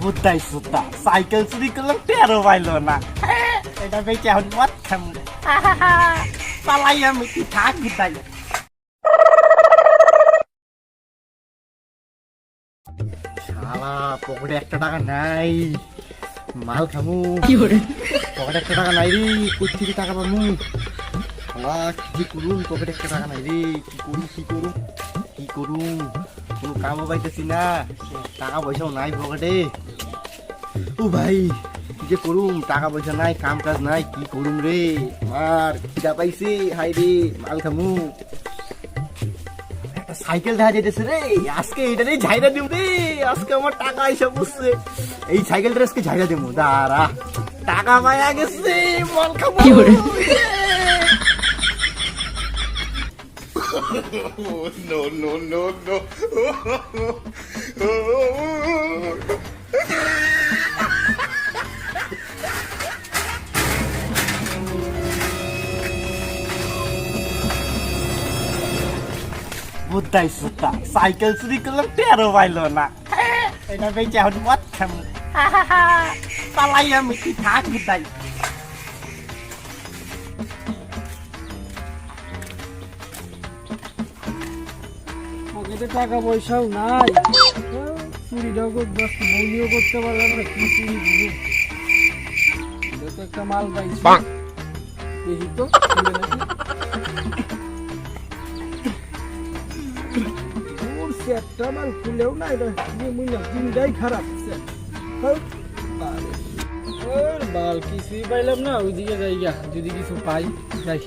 বুদ্ধাই সুদ্ধা cycle চুরি করলাম tarot পাইলো না এটা বেঁচে এখন মদ খাম চালাই আমি কি থাক বুদ্ধাই শালা পকেটে 1 টাকা নাই মাল খামু পকেটে 1 টাকা নাই রে কোথা থেকে টাকা পাবো শালা কি করুন পকেটে 1 টাকা নাই রে কি করুন কোনো কামও পাইতেছি না টাকা পয়সাও নাই পকেটে ও ভাই কি যে করুম টাকা পয়সা নাই কাম কাজ নাই কি করুম রে আমার খিদা পাইছে হাই রে মাল খামু একটা সাইকেল দেখা যাইতেছে রে আজকে এটা রে ঝাইরা দিম রে আজকে আমার টাকা এসে বসছে এই সাইকেলটা আজকে ঝাইরা দিমু দাঁড়া টাকা পাইয়া গেছে মাল খামু no. বুদ্ধাই সুদ্ধা সাইকেল চুরি করলাম টেরো পাইলো না এটা বেঁচে এখন মদ খাম চালাই আমি কি থাক বুদ্ধাই পকেটে টাকা পয়সাও নাই চুরিটাও করতে বলিও করতে পারলাম না কি চুরি করবো এটা তো একটা মাল পাইছি দেখি তো একটা মাল খুলেও না এটা দিনটাই খারাপ বাল কিছুই পাইলাম না ওইদিকে যাই গা যদি কিছু পাই যাই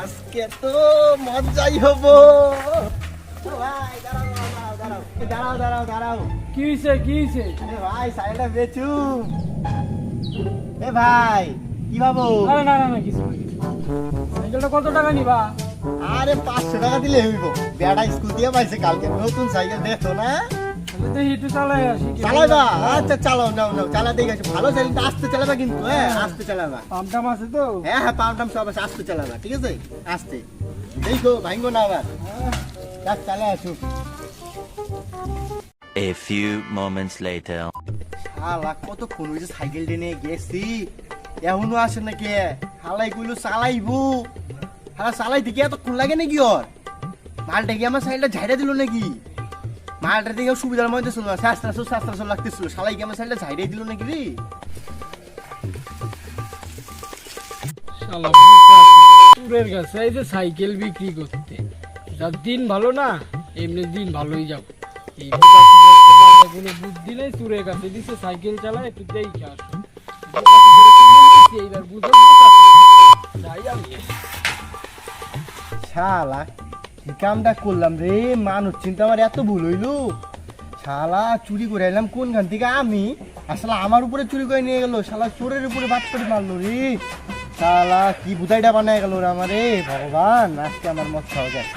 আজকে তো মজাই হবো ভাই দাঁড়াও কি হয়েছে ভাই সাইকেলটা বেচু এ ভাই কি ভাবো না কিছু সাইকেলটা কত টাকা নিবা আরে 500 টাকা দিলে হইব বেটা স্কুল দিয়ে পাইছে কালকে নতুন সাইকেল দেখো না একটু চালাই আসি চালাবা আচ্ছা চালাও নাও চালা দিয়ে গেছে ভালো সাইকেলটা আস্তে চালাবা কিন্তু হ্যাঁ আস্তে চালাবা পাম্পটাম আছে তো হ্যাঁ পাম্পটাম সব আছে আস্তে চালাবা ঠিক আছে আস্তে দেখো ভাঙ্গো না আবার যাক চালা আসো A few moments later. শালা কতক্ষণ হইছে সাইকেল টেনে গেছি এখনো আসে না কে হালাই কইলো চালাইবো হালা চালাইতে কি এতক্ষণ লাগে নাকি ওর মালটা কি আমার সাইকেলটা ঝাইড়া দিল নাকি মালটা দিকে সুবিধার মধ্যে ছিল না শাস্ত্রাস লাগতেছিল শালাই কি আমার সাইকেলটা ঝাইড়াই দিল নাকি রে শালা পুরের কাছে এই যে সাইকেল বিক্রি করতে যার দিন ভালো না এমনি দিন ভালোই যাও কোনো বুদ্ধি নেই চুরের কাছে দিচ্ছে সাইকেল চালায় একটু দেখে আসো এইবার বুঝে যাই আমি শালা কি কামটা করলাম রে মানুষ চিন্তা আমার এত ভুল হইলো শালা চুরি করে এলাম কোনখান থেকে আমি আসলে আমার উপরে চুরি করে নিয়ে গেল শালা চোরের উপরে বাদ করে মারলো রে শালা কি বুধাইটা বানায় গেল রে আমারে ভগবান আজকে আমার মত খাওয়া যায়